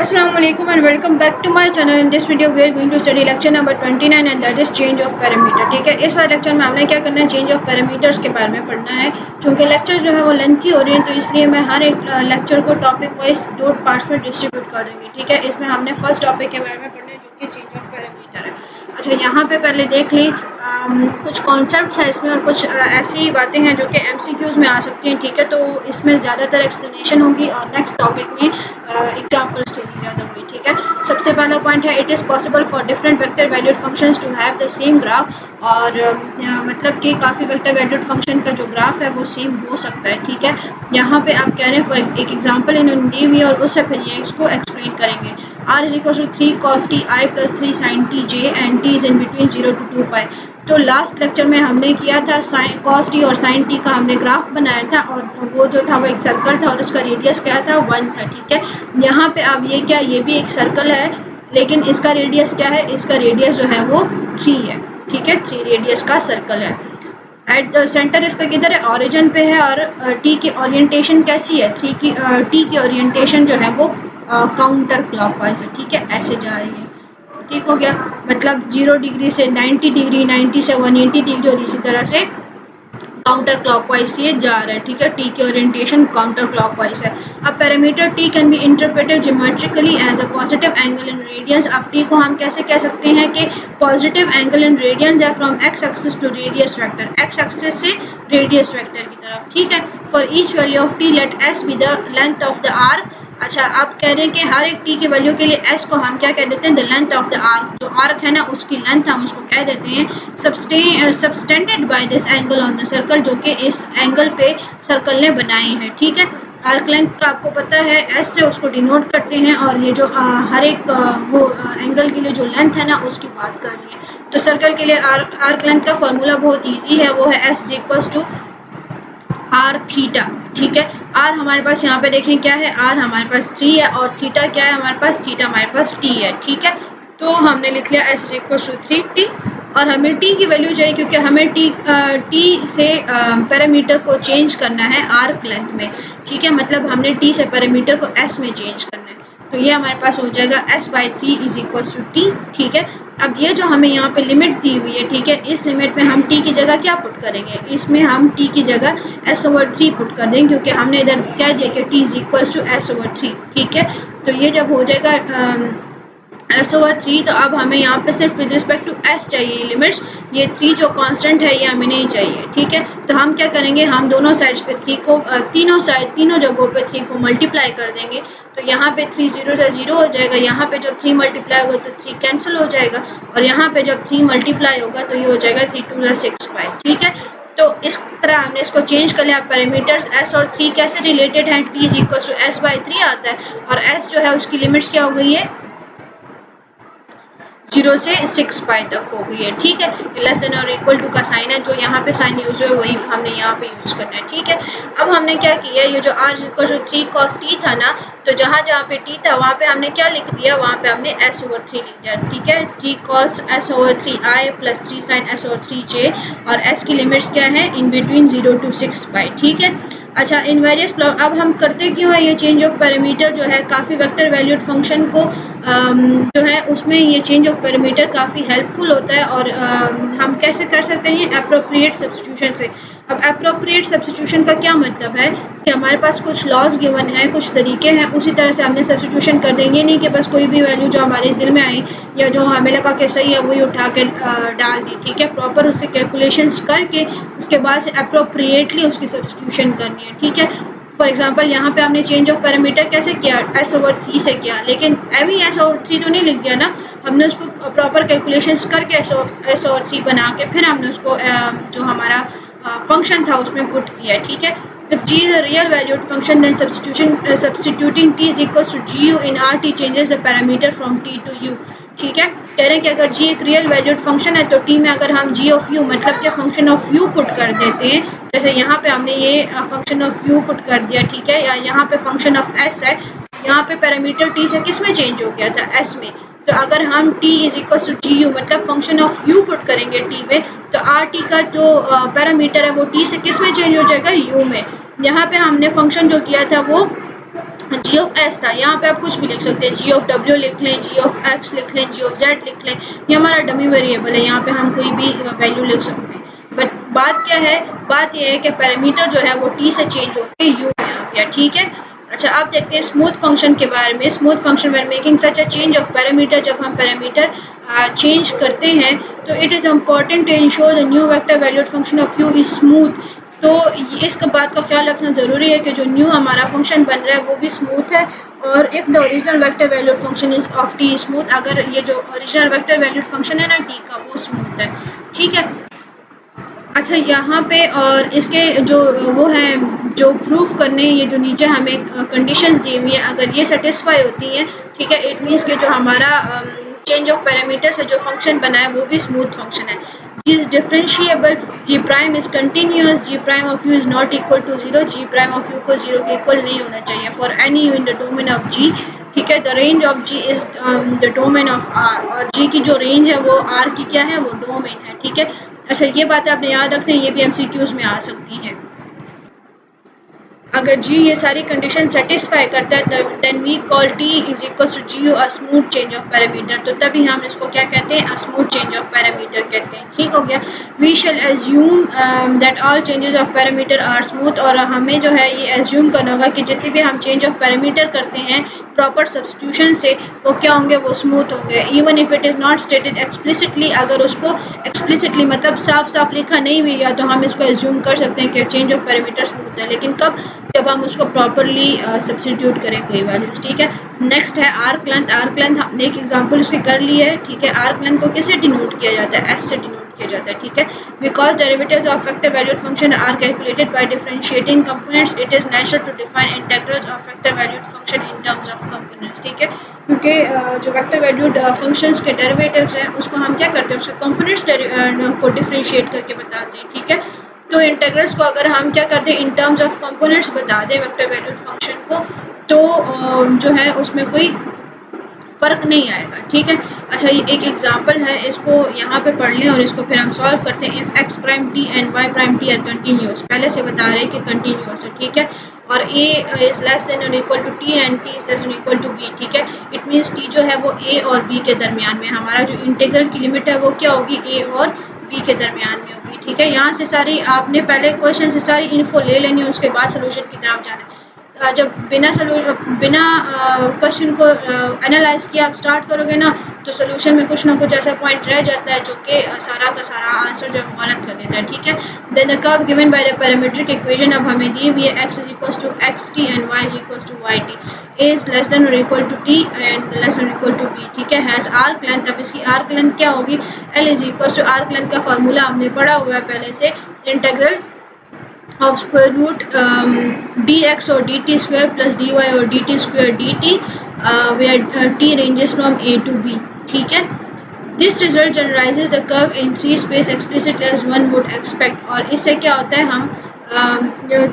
Assalamualaikum and welcome back to my channel. In this video we are going to study lecture number 29 and that is change of parameter. ठीक है, इस वाले lecture में हमने क्या करना है, चेंज ऑफ पैरामीटर्स के बारे में पढ़ना है। चूँकि लेक्चर जो है वो लेंथी हो रही है तो इसलिए मैं हर एक लेक्चर को टॉपिक वाइज 2 पार्ट्स में डिस्ट्रीब्यूट कर दूँगी। ठीक है, इसमें हमने फर्स्ट टॉपिक के बारे में पढ़ना है जो कि चेंज ऑफ पैरामीटर है। अच्छा, यहाँ पे पहले देख ली कुछ कॉन्सेप्ट्स है इसमें और कुछ ऐसी बातें हैं जो कि MCQs में आ सकती हैं। ठीक है, तो इसमें ज़्यादातर एक्सप्लेनेशन होगी और नेक्स्ट टॉपिक में एग्जाम्पल्स थोड़ी ज़्यादा होंगी। ठीक है, सबसे पहला पॉइंट है it is possible for different vector valued functions to have the same graph. और मतलब कि काफ़ी वेक्टर वैल्यूड फंक्शन का जो ग्राफ है वो सेम हो सकता है। ठीक है, यहाँ पे आप कह रहे हैं फॉर एक एग्जांपल इन्होंने दी हुई है और उससे फिर ये इसको एक्सप्लेन करेंगे। r is equal to 3 cos t I plus 3 sin t j and t is in between 0 to 2 pi। तो लास्ट लेक्चर में हमने किया था cos t और sin t का हमने ग्राफ बनाया था और वो जो था वो एक सर्कल था और उसका रेडियस क्या था 1 था। ठीक है, यहाँ पे अब ये क्या, ये भी एक सर्कल है लेकिन इसका रेडियस क्या है, इसका रेडियस जो है वो 3 है। ठीक है, 3 रेडियस का सर्कल है। एट द सेंटर इसका किधर है, ओरिजिन पे है और टी की ओरिएंटेशन कैसी है, टी की ओरिएंटेशन जो है वो काउंटर क्लॉकवाइज है। ठीक है, ऐसे जा रही है। ठीक हो गया, मतलब 0 डिग्री से 90 डिग्री, 90 से 180 डिग्री और इसी तरह से काउंटर क्लॉकवाइज ये जा रहा है। ठीक है, टी की ओरिएंटेशन काउंटर क्लॉकवाइज है। अब parameter t can be interpreted geometrically as a positive angle in radians. अब टी को हम कैसे कह सकते हैं कि पॉजिटिव एंगल इन रेडियंस है from x axis to radius vector, x axis से रेडियस वेक्टर की तरफ। ठीक है, for each value of t let s be the length of the arc. अच्छा, आप कह रहे हैं कि हर एक टी की वैल्यू के लिए एस को हम क्या कह देते हैं, the length of the arc. जो आर्क है ना उसकी लेंथ हम उसको कह देते हैं subtended by this angle on the circle, जो कि इस एंगल पे सर्कल ने बनाई है। ठीक है, आर्क लेंथ का आपको पता है एस से उसको डिनोट करते हैं और ये जो हर एक वो एंगल के लिए जो लेंथ है ना उसकी बात कर रही है। तो सर्कल के लिए आर्क लेंथ का फॉर्मूला बहुत ईजी है, वो है s equals to r theta. ठीक है, आर हमारे पास यहाँ पे देखें क्या है, आर हमारे पास 3 है और थीटा क्या है हमारे पास, थीटा हमारे पास टी है। ठीक है, तो हमने लिख लिया एस इक्वल टू 3t और हमें टी की वैल्यू चाहिए क्योंकि हमें टी से पैरामीटर को चेंज करना है आर्क लेंथ में। ठीक है, मतलब हमने टी से पैरामीटर को एस में चेंज करना है, तो ये हमारे पास हो जाएगा s/3 is equal to T. ठीक है, अब ये जो हमें यहाँ पे लिमिट दी हुई है, ठीक है, इस लिमिट में हम t की जगह क्या पुट करेंगे, इसमें हम t की जगह s/3 पुट कर देंगे क्योंकि हमने इधर कह दिया कि t is equal to s/3। ठीक है, तो ये जब हो जाएगा s/3 तो अब हमें यहाँ पे सिर्फ विद रिस्पेक्ट टू s चाहिए लिमिट्स, ये 3 जो कांस्टेंट है ये हमें नहीं चाहिए। ठीक है, तो हम क्या करेंगे, हम दोनों साइड्स पे 3 को तीनों जगहों पे 3 को मल्टीप्लाई कर देंगे। तो यहाँ पे 3 0 से 0 हो जाएगा, यहाँ पे जब 3 मल्टीप्लाई होगा तो 3 कैंसिल हो जाएगा और यहाँ पे जब 3 मल्टीप्लाई होगा तो ये हो जाएगा 3 2 6 5। ठीक है, तो इस तरह हमने इसको चेंज कर लिया। पैरामीटर्स s और 3 कैसे रिलेटेड हैं, t is equal to s/3 आता है और s जो है उसकी लिमिट्स क्या हो गई है, 0 से 6 पाई तक हो गई है। ठीक है, लेस देन और इक्वल टू का साइन है, जो यहाँ पे साइन यूज हुआ है वही हमने यहाँ पे यूज करना है। ठीक है, अब हमने क्या किया, ये जो r equal to 3 cos t था ना, तो जहाँ जहाँ पे t था वहाँ पे हमने क्या लिख दिया, वहाँ पे हमने s/3 लिख दिया। ठीक है, 3 cos s/3 i plus 3 sin s/3 j और s की लिमिट्स क्या है, इन बिटवीन 0 to 6 पाई। ठीक है, अच्छा, इन वेरियस अब हम करते क्यों है ये चेंज ऑफ पैरामीटर जो है, काफ़ी वेक्टर वैल्यूड फंक्शन को जो है उसमें ये चेंज ऑफ पैरामीटर काफ़ी हेल्पफुल होता है और हम कैसे कर सकते हैं, एप्रोप्रिएट सब्स्टिट्यूशन से। अब एप्रोप्रिएट सब्स्टिट्यूशन का क्या मतलब है कि हमारे पास कुछ लॉज गिवन है, कुछ तरीके हैं, उसी तरह से हमने सब्स्टिट्यूशन कर देंगे, नहीं कि बस कोई भी वैल्यू जो हमारे दिल में आई या जो हमें लगा कि सही है वही उठा के डाल दी। ठीक है, प्रॉपर उसके कैलकुलेशंस करके उसके बाद से एप्रोप्रिएटली उसकी सब्स्टिट्यूशन करनी है। ठीक है, फॉर एग्जांपल यहाँ पे हमने चेंज ऑफ पैरामीटर कैसे किया, s/3 से किया, लेकिन अभी s/3 तो नहीं लिख दिया ना, हमने उसको प्रॉपर कैलकुलेशंस करके s/3 बना के फिर हमने उसको जो हमारा फंक्शन था उसमें पुट किया। ठीक है, if g is a real valued function then substituting t is equals to gu in rt changes the parameter from t to u। ठीक है, कह रहे हैं कि अगर g एक रियल वैल्यूड फंक्शन है तो t में अगर हम g ऑफ u मतलब कि फंक्शन ऑफ u पुट कर देते हैं, जैसे यहाँ पे हमने ये फंक्शन ऑफ u पुट कर दिया। ठीक है, या यहाँ पे फंक्शन ऑफ s है, यहाँ पे पैरामीटर t से किस में चेंज हो गया था, s में। तो अगर हम t is equal to gu मतलब फंक्शन ऑफ u पुट करेंगे t में, तो rt का जो पैरामीटर है वो t से किस में चेंज हो जाएगा, u में। यहाँ पे हमने फंक्शन जो किया था वो जी ऑफ एस था, यहाँ पे आप कुछ भी लिख सकते हैं, जी ऑफ डब्ल्यू लिख लें, जी ऑफ एक्स लिख लें, जी ऑफ जेड लिख लें, ये हमारा डमी वेरिएबल है, यहाँ पे हम कोई भी वैल्यू लिख सकते हैं। बट बात क्या है, बात यह है कि पैरामीटर जो है वो टी से चेंज होकर यू में आ गया, ठीक है। अच्छा, आप देखते हैं स्मूथ फंक्शन के बारे में। Smooth function where making such a change of parameter, जब हम पैरामीटर चेंज करते हैं तो it is important to ensure the new vector valued function of you is smooth. तो इस बात का ख्याल रखना ज़रूरी है कि जो न्यू हमारा फंक्शन बन रहा है वो भी स्मूथ है, और if the original vector valued function is of T smooth, अगर ये जो ओरिजिनल वेक्टर वैल्यूड फंक्शन है ना टी का, वो स्मूथ है, ठीक है। अच्छा, यहाँ पे और इसके जो वो हैं जो प्रूफ करने, ये जो नीचे हमें कंडीशंस दी हुई है, अगर ये सेटिस्फाई होती हैं, ठीक है, इट मीन्स कि जो हमारा चेंज ऑफ पैरामीटर से जो फंक्शन बना है वो भी स्मूथ फंक्शन है। G is differentiable, G prime is continuous, G prime of you is not equal to zero, G prime of U को जीरो के इक्वल नहीं होना चाहिए for any U in the domain of G, ठीक है। The range of G is the domain of R, और G की जो रेंज है वो आर की क्या है, वो डोमेन है, ठीक है। अच्छा, ये बातें आपने याद रखनी है, ये भी एमसीक्यूज में आ सकती हैं। अगर जी ये सारी कंडीशन सेटिस्फाई करता है then we call t is equal to g u a smooth change of parameter, तो तभी हम इसको क्या कहते हैं, a smooth change of parameter कहते हैं, ठीक हो गया। We shall assume that all changes of parameter are smooth, और हमें जो है ये एज्यूम करना होगा कि जितने भी हम चेंज ऑफ पैरामीटर करते हैं प्रॉपर सब्स्टिट्यूशन से, वो क्या होंगे, वो स्मूथ होंगे। Even if it is not stated explicitly, अगर उसको एक्सप्लिसिटली मतलब साफ साफ लिखा नहीं भी गया तो हम इसको एज्यूम कर सकते हैं कि चेंज ऑफ पैरामीटर स्मूथ है, लेकिन कब, जब हम उसको प्रॉपरली सब्स्टिट्यूट करें कोई वैल्यूज, ठीक है। नेक्स्ट है आर्क लेंथ। आर्क लेंथ हमने एक एग्जांपल उसकी कर ली है, ठीक है। आर्क लेंथ को किससे डिनोट किया जाता है, एस से डिनोट किया जाता है, ठीक है। Because derivatives of vector valued function are calculated by differentiating components, it is natural to define integrals of vector valued function in terms of components, ठीक है। क्योंकि जो वेक्टर वैल्यूड फंक्शंस के डेरिवेटिव्स हैं उसको हम क्या करते हैं, उसके कंपोनेंट्स को डिफरेंशिएट करके बताते हैं, ठीक है। तो इंटीग्रल्स को अगर हम क्या करते हैं, इन टर्म्स ऑफ कंपोनेंट्स बता दें वेक्टर वैल्यूड फंक्शन को, तो जो है उसमें कोई फ़र्क नहीं आएगा, ठीक है। अच्छा, ये एक एग्जांपल है, इसको यहाँ पे पढ़ लें और इसको फिर हम सॉल्व करते हैं। If x prime t and y prime t are continuous, पहले से बता रहे हैं कि कंटिन्यूस है, ठीक है। और ए इज़ लेस देन और equal to t and t is less than equal to b, ठीक है। इट मीन्स टी जो है वो ए और बी के दरमियान में, हमारा जो इंटीग्रल की लिमिट है वो क्या होगी, ए और बी के दरमियान में होगी, ठीक है। यहाँ से सारी आपने पहले क्वेश्चन से सारी इन्फो ले लेनी है, उसके बाद सोल्यूशन की तरफ जाना है। जब बिना क्वेश्चन को एनालाइज किया आप स्टार्ट करोगे ना, तो सोल्यूशन में कुछ ना कुछ ऐसा पॉइंट रह जाता है जो कि सारा का सारा आंसर जो है गलत कर देता है, ठीक है। Then the curve given by the parametric equation, अब हमें दी हुई है x is equal to x t and y is equal to y t, a is less than और equal to t and less than equal to b, ठीक है। Has arc length, अब इसकी आर्क लेंथ क्या होगी, L is equal to arc length का formula हमने पढ़ा हुआ है पहले से, integral of square root dx or dt square plus dy or dt square dt where t ranges from a to b, ठीक है। This result generalizes the curve in three space explicitly as one would expect, और इससे क्या होता है, हम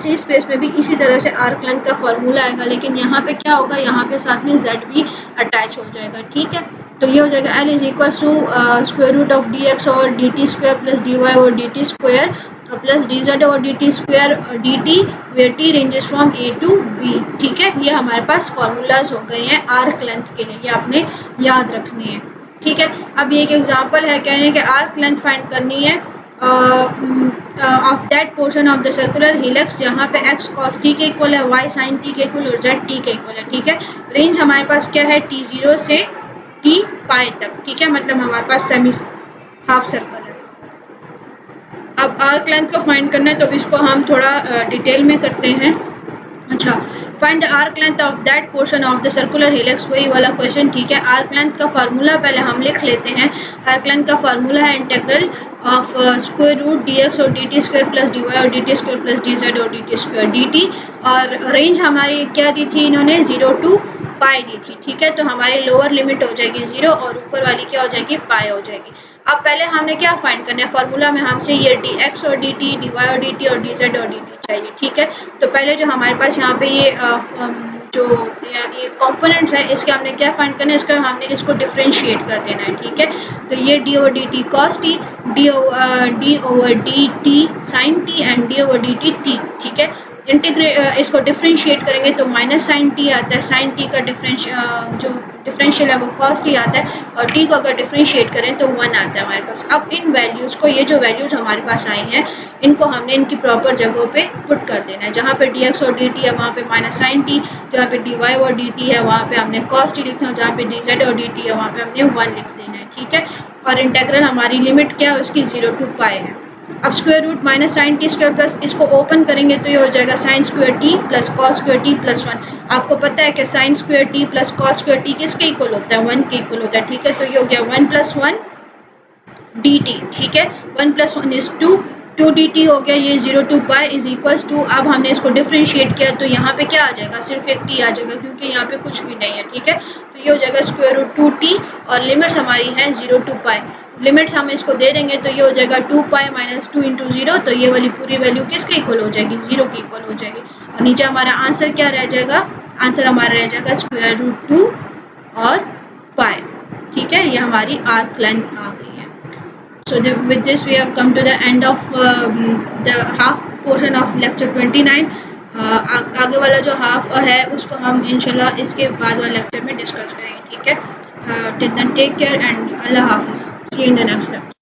three space में भी इसी तरह से आर्क लेंथ का फॉर्मूला आएगा, लेकिन यहाँ पे क्या होगा, यहाँ पे साथ में z भी अटैच हो जाएगा, ठीक है। तो ये हो जाएगा l is equal to square root of d x और d t square plus d y और d t square plus d z और d t square d t where t ranges from a to b, ठीक है। ये हमारे पास formulas हो गए हैं आर्क लेंथ के लिए, ये आपने याद रखनी है, ठीक है। अब ये एक एग्जांपल है, कह रहे हैं कि आर्क लेंथ फाइंड करनी है of that portion of the circular helix जहाँ पे एक्स कॉस टी के इक्वल है, वाई साइन टी के इक्वल और जेड टी के इक्वल है, ठीक है। रेंज हमारे पास क्या है, टी जीरो से टी पाई तक, ठीक है, मतलब हमारे पास सेमी हाफ सर्कल है। अब आर्क लेंथ को फाइंड करना है तो इसको हम थोड़ा डिटेल में करते हैं। अच्छा, find the arc length of that portion of the circular helix, वही वाला क्वेश्चन, ठीक है। आर्क लेंथ का फार्मूला पहले हम लिख लेते हैं। आर्क लेंथ का फार्मूला है integral of square root d x और d t square plus d y और d t square plus d z और d t square d t, और रेंज हमारी क्या दी थी इन्होंने, 0 टू पाई दी थी, ठीक है। तो हमारी लोअर लिमिट हो जाएगी 0 और ऊपर वाली क्या हो जाएगी, पाई हो जाएगी। अब पहले हमने क्या फाइंड करना है, फार्मूला में हमसे ये डी एक्स और डी टी, डी वाई और डी टी और डी जेड और डी टी चाहिए, ठीक है। तो पहले जो हमारे पास यहाँ पे ये जो ये कंपोनेंट्स है इसके हमने क्या फाइंड करना है, इसका हमने इसको डिफरेंशिएट कर देना है, ठीक है। तो ये d over d t cos t, d over d t sine t and d over d t t, ठीक है। इसको डिफ्रेंशिएट करेंगे तो माइनस साइन टी आता है, साइन टी का जो डिफरेंशियल है वो कॉस टी आता है, और टी को अगर डिफ्रेंशिएट करें तो 1 आता है हमारे पास। अब इन वैल्यूज़ को, ये जो वैल्यूज़ हमारे पास आई हैं, इनको हमने इनकी प्रॉपर जगहों पे पुट कर देना है। जहाँ पे डी एक्स और डी टी है वहाँ पे माइनस साइन टी, जहाँ पे डी वाई और डी टी है वहाँ पे हमने कॉस टी लिखना है, जहाँ पे डी जेड और डी टी है वहाँ पे हमने 1 लिख देना है, ठीक है। और इंटेग्रल हमारी लिमिट क्या है उसकी 0 to पाई है। अब square root minus sine t square plus, इसको ओपन करेंगे तो ये हो जाएगा sine square t plus cos square t plus 1। आपको पता है कि sine square t plus cos square t किसके इक्वल होता है, 1 के इक्वल होता है, ठीक है। तो ये हो गया 1 + 1 डी टी, ठीक है। 1 + 1 is 2, 2 डी टी हो गया, ये 0 to pi is equals to. अब हमने इसको डिफ्रेंशिएट किया तो यहाँ पे क्या आ जाएगा, सिर्फ एक टी आ जाएगा क्योंकि यहाँ पे कुछ भी नहीं है, ठीक है। तो ये हो जाएगा स्क्वायर रूट 2t, और लिमिट्स हमारी है 0 to पाई। लिमिट्स हम इसको दे देंगे तो ये हो जाएगा 2 पाई माइनस 2 × 0, तो ये वाली पूरी वैल्यू किसके इक्वल हो जाएगी, 0 की इक्वल हो जाएगी। और नीचे हमारा आंसर क्या रह जाएगा, आंसर हमारा रह जाएगा स्क्वायर रूट 2 और पाई, ठीक है। ये हमारी आर्क लेंथ आ गई है। So with this we have come to the end of the half portion of lecture 29. आगे वाला जो हाफ है उसको हम इंशाल्लाह इसके बाद वाले लेक्चर में डिस्कस करेंगे, ठीक है। Till then take care and Allah Hafiz. See you in the next lecture.